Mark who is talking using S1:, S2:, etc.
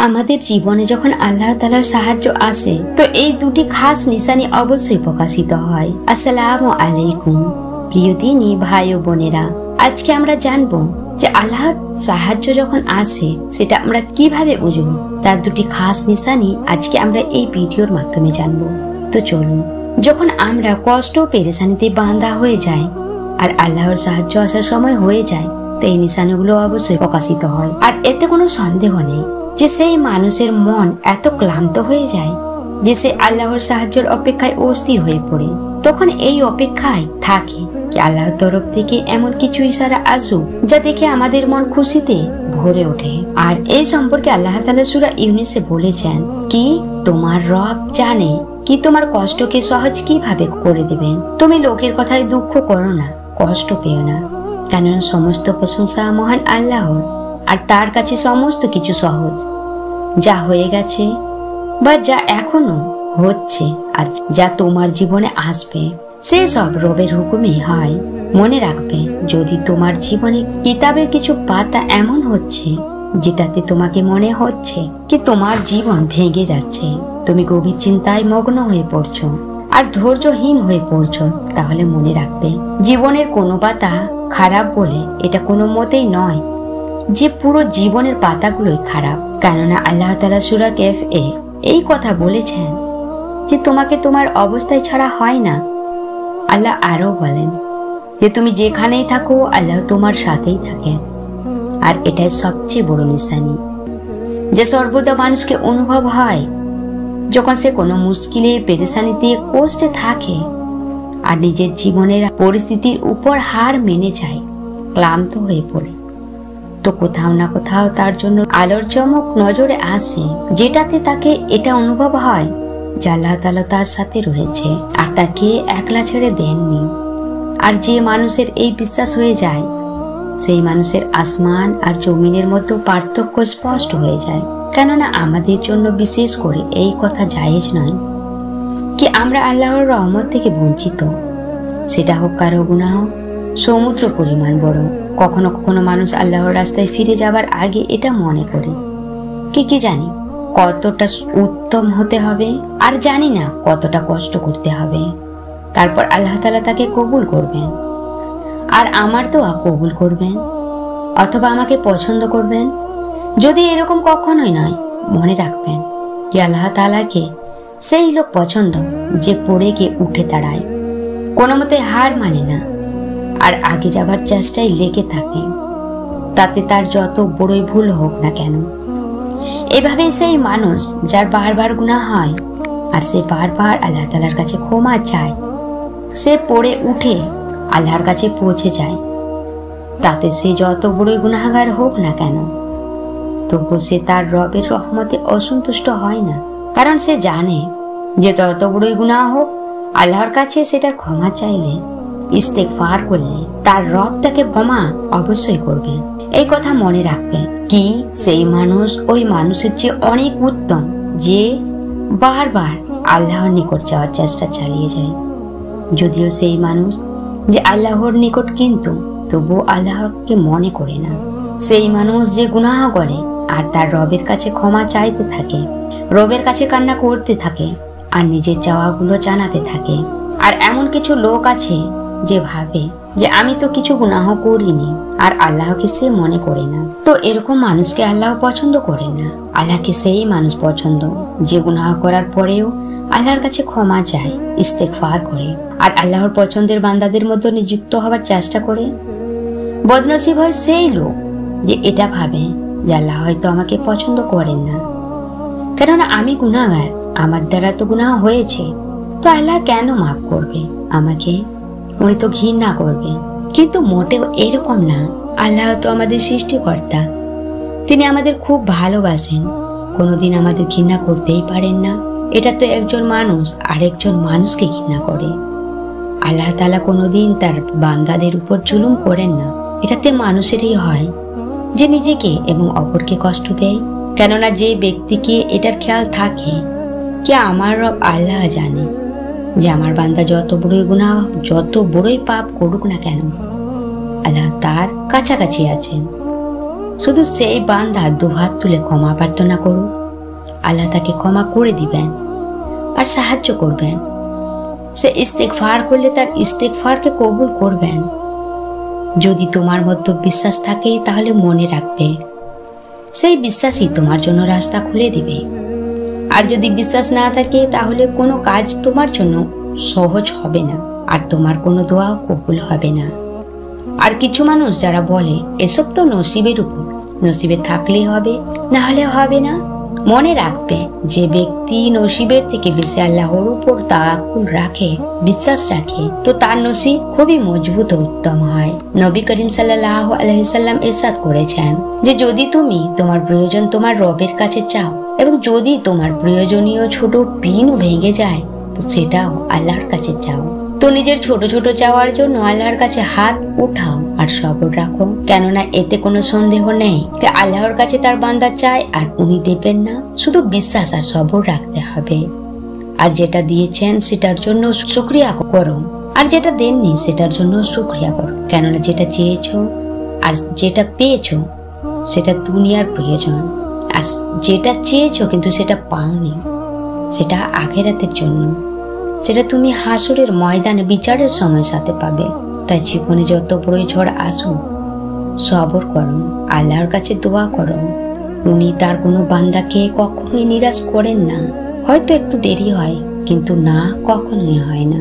S1: আমাদের জীবনে যখন আল্লাহ তাআলার সাহায্য আসে তো এই দুটি খাস নিশানি অবশ্যই প্রকাশিত হয়। আসসালামু আলাইকুম প্রিয় দিনী ভাই ও বোনেরা, আজকে আমরা জানবো যে আল্লাহর সাহায্য যখন আসে সেটা আমরা কিভাবে বুঝবো। তার দুটি খাস নিশানি আজকে আমরা এই ভিডিওর মাধ্যমে জানবো। তো চলুন, যখন আমরা কষ্ট ও পেরেশানিতে বাঁধা হয়ে যাই আর আল্লাহর সাহায্য আসার সময় হয়ে যায় তো এই নিশানিগুলো অবশ্যই প্রকাশিত হয়। আর এতে কোনো সন্দেহ নেই যে সেই মানুষের মন এত ক্লান্ত হয়ে যায় যে সে আল্লাহর সাহায্যের অপেক্ষায় অস্থির হয়ে পড়ে। তখন এই অপেক্ষায় থাকে কি আল্লাহর তরফ থেকে এমন কিছু ইশারা আসুক যা দেখে আমাদের মন খুশিতে ভরে ওঠে। আর এই সম্পর্কে আল্লাহ তাআলা সূরা ইউনূসে বলেছেন কি তোমার রব জানে কি তোমার কষ্টকে সহজ কিভাবে করে দিবেন। তুমি লোকের কথায় দুঃখ করো না, কষ্ট পেও না, কেননা সমস্ত প্রশংসা মহান আল্লাহর, আর তার কাছে সমস্ত কিছু সহজ। যা হয়ে গেছে বা যা এখনো হচ্ছে আর যা তোমার জীবনে আসবে সে সব রবের হুকুমে হয়। মনে রাখবে, যদি তোমার জীবনে কিতাবের কিছু পাতা এমন হচ্ছে যেটাতে তোমাকে মনে হচ্ছে কি তোমার জীবন ভেঙে যাচ্ছে, তুমি গভীর চিন্তায় মগ্ন হয়ে পড়ছো আর ধৈর্যহীন হয়ে পড়ছো, তাহলে মনে রাখবে জীবনের কোনো পাতা খারাপ বলে এটা কোনো মতেই নয় যে পুরো জীবনের পাতাগুলোই খারাপ। কেননা আল্লাহ তাআলা সূরা কাহফে এই কথা বলেছেন যে তোমাকে তোমার অবস্থায় ছাড়া হয় না। আল্লাহ আরো বলেন যে তুমি যেখানেই থাকো আল্লাহ তোমার সাথেই থাকে। আর এটাই সবচেয়ে বড় নিশানি যে সর্বদা মানুষকে অনুভব হয় যখন সে কোনো মুশকিলে পেরেশানিতে কষ্টে থাকে আর নিজের জীবনের পরিস্থিতির উপর হার মেনে যায়, ক্লান্ত হয়ে পড়ে, তো কোথাও না কোথাও তার জন্য আলোর চমক নজরে আসে যেটাতে তাকে এটা অনুভব হয় যে আল্লাহ তাআলা তার সাথে রয়েছে আর তাকে একলা ছেড়ে দেননি। আর যে মানুষের এই বিশ্বাস হয়ে যায় সেই মানুষের আসমান আর জমিনের মধ্যে পার্থক্য স্পষ্ট হয়ে যায়। কেননা আমাদের জন্য বিশেষ করে এই কথা জায়েজ নয় কি আমরা আল্লাহর রহমত থেকে বঞ্চিত, সেটা হোক কারো গুনাহ সমুদ্র পরিমাণ বড়। কখনো কখনো মানুষ আল্লাহর রাস্তায় ফিরে যাবার আগে এটা মনে করে কি জানি কতটা উত্তম হতে হবে আর জানি না কতটা কষ্ট করতে হবে, তারপর আল্লাহ তাআলা তাকে কবুল করবেন আর আমার দোয়া কবুল করবেন অথবা আমাকে পছন্দ করবেন। যদি এরকম কখনোই নয়, মনে রাখবেন কি আল্লাহ তাআলাকে সেই লোক পছন্দ যে পড়ে গিয়ে উঠে দাঁড়ায়, কোনো মতে হার মানে না আর আগে যাবার চেষ্টায় লেগে থাকে, তাতে তার যত বড়ই ভুল হোক না কেন। এভাবে সেই মানুষ যার বারবার গুনাহ হয় আর সে বারবার আল্লাহ তাআলার কাছে ক্ষমা চায়, সে পড়ে উঠে আল্লাহর কাছে পৌঁছে যায়, তাতে সে যত বড়ই গুনাহগার হোক না কেন তবু সে তার রবের রহমতে অসন্তুষ্ট হয় না। কারণ সে জানে যে যত বড়ই গুনাহ হোক আল্লাহর কাছে সেটার ক্ষমা চাইলে, ইস্তেগফার করলে তার রব তাকে ক্ষমা অবশ্যই করবেন। এই কথা মনে রাখবে কি সেই মানুষ ওই মানুষের চেয়ে অনেক উত্তম যে বারবার আল্লাহর নিকট যাওয়ার চেষ্টা চালিয়ে যায়। যদিও সেই মানুষ যে আল্লাহর নিকট কিন্তু তবু আল্লাহকে মনে করে না। সেই মানুষ যে গুনাহ করে আর তার রবের কাছে ক্ষমা চাইতে থাকে, রবের কাছে কান্না করতে থাকে আর নিজের চাওয়াগুলো জানাতে থাকে। আর এমন কিছু লোক আছে যে ভাবে যে আমি তো কিছু গুনাহ করিনি আর আল্লাহকে সে মনে করে না। তো এরকম মানুষকে আল্লাহ পছন্দ করেন না। আল্লাহকে সেই মানুষ পছন্দ যে গুনাহ করার পরেও আল্লাহর কাছে ক্ষমা চায়, ইস্তেগফার করে আর আল্লাহর পছন্দের বান্দাদের মধ্যে নিযুক্ত হবার চেষ্টা করে। বদনসিব হয় সেই লোক যে এটা ভাবে যে আল্লাহ হয়তো আমাকে পছন্দ করেন না, কেননা আমি গুনাহগার, আমার দ্বারা তো গুনাহ হয়েছে, তো আল্লাহ কেন মাফ করবে আমাকে, উনি তো ঘৃণা করবে। কিন্তু মোটেও এরকম না। আল্লাহ তো আমাদের সৃষ্টিকর্তা, তিনি আমাদের খুব ভালোবাসেন, কোনোদিন আমাদের ঘৃণা করতেই পারেন না। এটা তো একজন মানুষ আরেকজন মানুষকে ঘৃণা করে। আল্লাহ তাআলা কোনোদিন তার বান্দাদের উপর জুলুম করেন না। এটাতে মানুষেরই হয় যে নিজেকে এবং অপরকে কষ্ট দেয়। কেননা যে ব্যক্তিকে এটার খেয়াল থাকে কি আমার রব আল্লাহ জানে যে আমার বান্দা যত বড়ই গুনাহ যত বড়ই পাপ করুক না কেন আল্লাহ তার কাছাকাছি আছেন, শুধু সেই বান্দা দুহাত তুলে ক্ষমা প্রার্থনা করুন, আল্লাহ তাকে ক্ষমা করে দিবেন আর সাহায্য করবেন। সে ইস্তেগফার করলে তার ইস্তেগফারকে কবুল করবেন। যদি তোমার মধ্যে বিশ্বাস থাকে তাহলে মনে রাখবে, সেই বিশ্বাসই তোমার জন্য রাস্তা খুলে দিবে। আর যদি বিশ্বাস না থাকে তাহলে কোনো কাজ তোমার জন্য সহজ হবে না, আর তোমার কোনো দোয়াও কবুল হবে না। আর কিছু মানুষ যারা বলে এসব তো নসিবের উপর, নসিবে থাকলেই হবে, না হলে হবে না। মনে রাখবে, যে ব্যক্তি নসিবের থেকে বেশি আল্লাহর উপর তাওয়াক্কুল রাখে, বিশ্বাস রাখে, তো তার নসিব খুবই মজবুত ও উত্তম হয়। নবী করিম সাল্লাল্লাহু আলাইহি সাল্লাম ইরশাদ করেছেন যে যদি তুমি তোমার প্রয়োজন তোমার রবের কাছে চাও, এবং যদি তোমার প্রয়োজনীয় ছোট পিনও ভেঙে যায়, তো সেটাও আল্লাহর কাছে চাও। তো নিজের ছোট ছোট চাওয়ার জন্য আল্লাহর কাছে হাত উঠাও আর সবর রাখো, কেননা এতে কোনো সন্দেহ নেই যে আল্লাহর কাছে তার বান্দা চায় আর উনি দেবেন না। শুধু বিশ্বাস আর সবর রাখতে হবে। আর যেটা দিয়েছেন সেটার জন্য শুকরিয়া করো, আর যেটা দেননি সেটার জন্য শুকরিয়া করো, কেননা যেটা চেয়েছো আর যেটা পেয়েছো সেটা দুনিয়ার প্রয়োজন, আর যেটা চেয়েছো কিন্তু সেটা পাওনি সেটা আখিরাতের জন্য, সেটা তুমি হাসরের ময়দানে বিচারের সময় সাথে পাবে। তাই জীবনে যত বড়ই ঝড় আসুক, সবর করো, আল্লাহর কাছে দোয়া করো। উনি তার কোনো বান্দাকে কখনোই নিরাশ করেন না। হয়তো একটু দেরি হয়, কিন্তু না কখনোই হয় না।